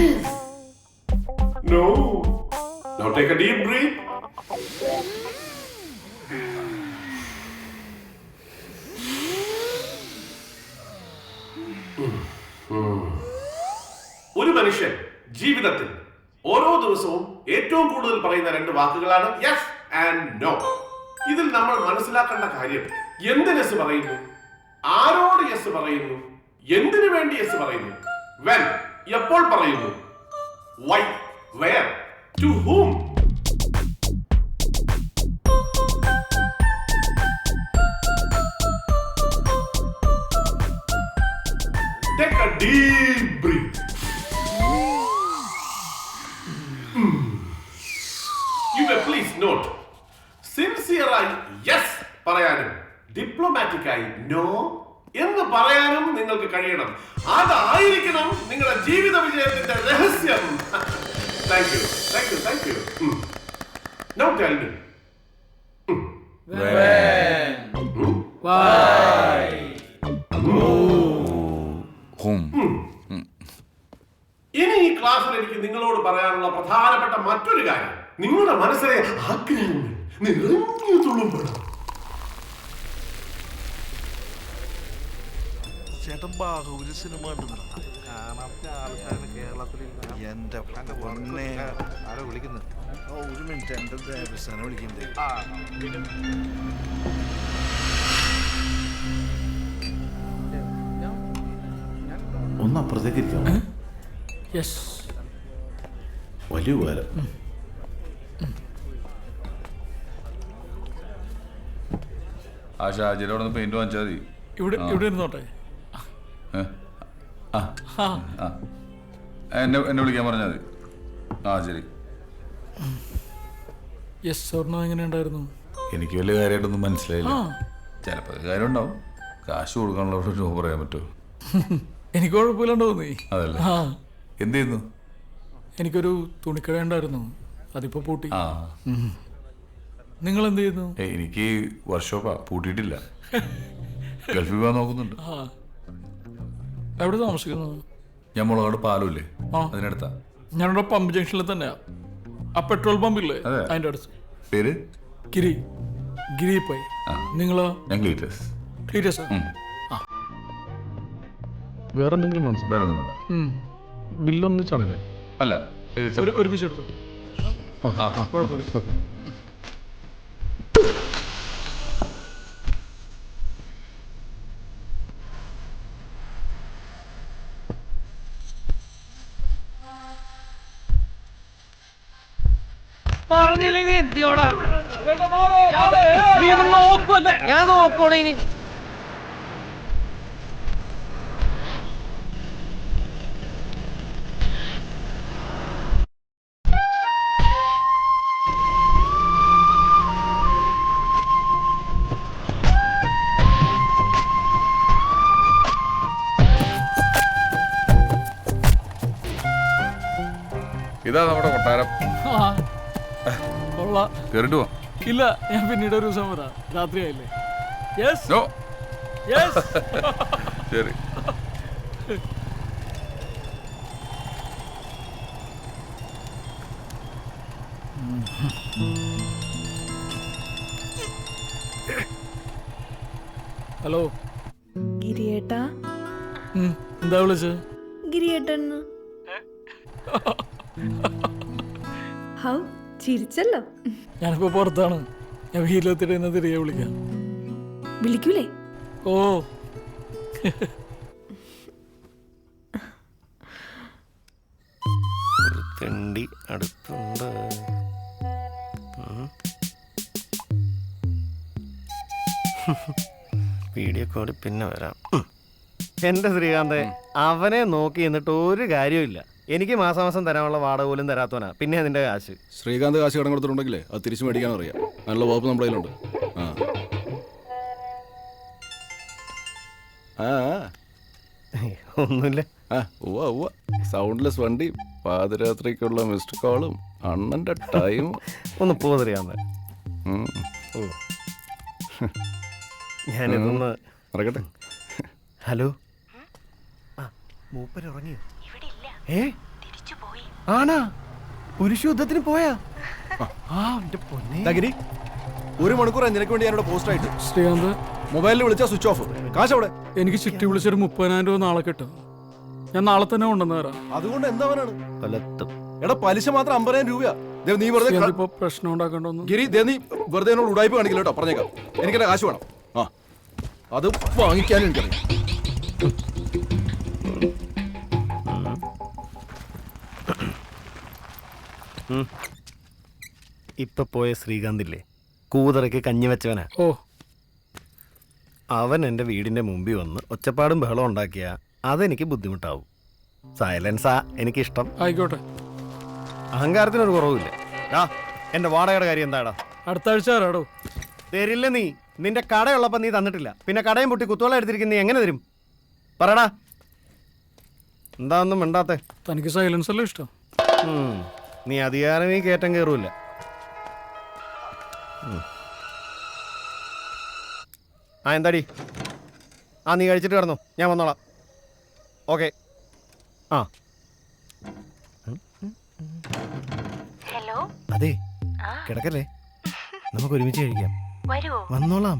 Yes. No. Now take a deep breath. ഒരു മനുഷ്യൻ ജീവിതത്തിൽ ഓരോ ദിവസവും ഏറ്റവും കൂടുതൽ പറയുന്ന രണ്ട് വാക്കുകളാണ് യെസ് ആൻഡ് നോ. ഇതിൽ നമ്മൾ മനസ്സിലാക്കേണ്ട കാര്യം എന്തിന് യെസ് പറയുന്നു, ആരോട് യെസ് പറയുന്നു, എന്തിനു വേണ്ടി യെസ് പറയുന്നു, വെൻ എപ്പോൾ പറയുന്നു, why, where, to whom. Take a deep breath. You may please note, സിൻസിയറായി യെസ് പറയാനും ഡിപ്ലോമാറ്റിക്കായി നോ എന്ന് പറയാനും നിങ്ങൾക്ക് കഴിയണം. അതായിരിക്കണം നിങ്ങളുടെ ജീവിത വിജയത്തിന്റെ രഹസ്യം. Thank you, thank you, thank you. Now tell me. ഇനി ഈ ക്ലാസ്സിൽ എനിക്ക് നിങ്ങളോട് പറയാനുള്ള പ്രധാനപ്പെട്ട മറ്റൊരു കാര്യം, നിങ്ങളുടെ മനസ്സിലെ ആഗ്രഹങ്ങൾ നിറഞ്ഞു തുളുമ്പണം. ചേട്ടൻ ബാഹുബലി സിനിമ എന്റെ പൊന്നെ ആരോ വിളിക്കുന്നു. ഒരു മിനിറ്റ്, എന്റെ ദേവസ്ഥാനം വിളിക്കുന്നത്. ഒന്ന് അപ്പുറത്തേക്ക് ഇരിക്കാം. വലിയ ഉപകാരം. ആ ഷാജിയുടെ അവിടെ പെയിന്റ് വാങ്ങിച്ചാൽ മതി. ഇവിടെ ഇരുന്നോട്ടെ. എന്നെ വിളിക്കാൻ പറഞ്ഞാൽ മതി. ആ ശരി. സ്വർണ്ണം എങ്ങനെയുണ്ടായിരുന്നു? എനിക്ക് വലിയ കാര്യമായിട്ടൊന്നും മനസ്സിലായില്ല. ചിലപ്പോൾ കാര്യം ഉണ്ടാവും. കാശ് കൊടുക്കാനുള്ള രൂപ പറയാൻ പറ്റുമോ? എനിക്ക് കുഴപ്പമില്ലാണ്ട് തോന്നി. അതല്ലേ. എന്ത് ചെയ്യുന്നു? എനിക്കൊരു തുണിക്കട ഉണ്ടായിരുന്നു, അതിപ്പോ പൂട്ടി. ആ, നിങ്ങൾ എന്ത് ചെയ്യുന്നു? എനിക്ക് വർക്ക്ഷോപ്പാ, പൂട്ടിയിട്ടില്ല. ഗൾഫിൽ പോകാൻ നോക്കുന്നുണ്ട്. എവിടെ താമസിക്കുന്നത്? ഞാൻ മുളകാട് പാലമില്ലേ, അതിനടുത്താ. ഞാനിവിടെ പമ്പ് ജംഗ്ഷനിൽ തന്നെയാ. ആ പെട്രോൾ പമ്പില്ലേ, അതിന്റെ അടുത്ത്. പേര് ഗിരി പോയി. നിങ്ങളോ? ഞാൻ ക്ലീറ്റസ്. ക്ലീറ്റസ്. വേറെ എന്തെങ്കിലും മനസ്സിലായി? ബില്ലൊന്നിച്ചാണല്ലേ? അല്ല, ഒരുമിച്ചെടുത്തു. കുഴപ്പമില്ല. ഞാൻ നോക്കണേ ഇനി. ഇതാ നമ്മുടെ കൊട്ടാരം. കേറിട്ട് പോവാം. ഇല്ല, ഞാൻ പിന്നീട് ഒരു ദിവസം വരാം. രാത്രിയായില്ലേ? നോ. ശരി. ഹലോ ഗിരിയേട്ടാ. എന്താ വിളിച്ചത്? ഗിരിയേട്ടന്ന്. ഹൗ ചിരിച്ചല്ലോ. ഞാനിപ്പോ പുറത്താണ്. ഞാൻ വീട്ടിലെത്തിട്ട് തിരികെ വിളിക്കാം. വിളിക്കൂലേ? ഓ, ഒരു തെണ്ടി അടുത്തുണ്ട്. വീഡിയോ കോളിൽ പിന്നെ വരാം. എന്റെ ശ്രീകാന്ത്, അവനെ നോക്കി എന്നിട്ട് ഒരു കാര്യമില്ല. എനിക്ക് മാസം തരാനുള്ള വാടക പോലും തരാത്തവനാ. പിന്നെ അതിന്റെ കാശ് ശ്രീകാന്ത് കാശ് കടം കൊടുത്തിട്ടുണ്ടെങ്കിലേ അത് തിരിച്ചു മേടിക്കാൻ അറിയാം. നല്ല വകുപ്പ് നമ്മുടെ കയ്യിലുണ്ട്. ഒന്നുമില്ല. സൗണ്ട്ലെസ് വണ്ടി, പാതിരാത്രിക്കുള്ള മിസ്ഡ് കോളും, അണ്ണന്റെ ടൈം. ഒന്ന് പോതറിയാന്ന്. ഞാനിതൊന്ന് മറക്കട്ടെ. ഹലോ, മൂപ്പര് ഉറങ്ങിയോ? ആണാ പുരുഷ യുദ്ധത്തിന് പോയാ ആ എന്റെ പൊന്നെ ദാ ഗിരി, 1 മണിക്കൂറായി നിനക്ക് വേണ്ടി ഞാനിവിടെ പോസ്റ്റ് ആയിട്ട്. ശ്രീകാന്ത്, മൊബൈലിൽ വിളിച്ചാൽ സ്വിച്ച് ഓഫ്. കാശ് അവിടെ. എനിക്ക് ചിട്ടി വിളിച്ചൊരു 30,000 രൂപ നാളെ കിട്ടും. ഞാൻ നാളെ തന്നെ കൊണ്ടുവന്ന് തരാം. അതുകൊണ്ട് എന്താവാനാണ്? കൊലത്തും. എടാ പലിശ മാത്രം 50,000 രൂപയാ. ദേ നീ വെറുതെ ഇപ്പൊ പ്രശ്നം ഉണ്ടാക്കണ്ടോന്ന്. ഗിരി, ദേ നീ വെറുതെ എന്നോട് ഉടായ്പ കാണിക്കില്ല കേട്ടോ, പറഞ്ഞേക്കാം. എനിക്കെന്റെ കാശ് വേണം. ആ, അത് വാങ്ങിക്കാനും എനിക്കറിയാം. ഇപ്പൊ പോയ ശ്രീകാന്തില്ലേ, കൂതറയ്ക്ക് കഞ്ഞി വെച്ചവനാ. ഓ, അവൻ എൻ്റെ വീടിന്റെ മുമ്പിൽ വന്ന് ഒച്ചപ്പാടും ബഹളം ഉണ്ടാക്കിയ അതെനിക്ക് ബുദ്ധിമുട്ടാവും. സൈലൻസാ എനിക്കിഷ്ടം. ആയിക്കോട്ടെ. അഹങ്കാരത്തിനൊരു കുറവില്ല. ആ എന്റെ വാടകയുടെ കാര്യം എന്താടാ? അടുത്ത ആഴ്ച തരാടോ. തരില്ല നീ. നിന്റെ കടയുള്ളപ്പോ നീ തന്നിട്ടില്ല, പിന്നെ കടയും പൊട്ടി കുത്തോളം എടുത്തിരിക്കുന്ന നീ എങ്ങനെ തരും? പറടാ. എന്താ ഒന്നും മിണ്ടാത്തെ? തനിക്ക് സൈലൻസ് അല്ലേ ഇഷ്ടം? നീ അധികാരം ഈ കയറ്റം കയറൂല. ആ എന്താടി? ആ നീ കഴിച്ചിട്ട് കിടന്നു, ഞാൻ വന്നോളാം. ഓക്കെ. ആ ഹലോ, അതെ, കിടക്കല്ലേ, നമുക്ക് ഒരുമിച്ച് കഴിക്കാം. വന്നോളാം.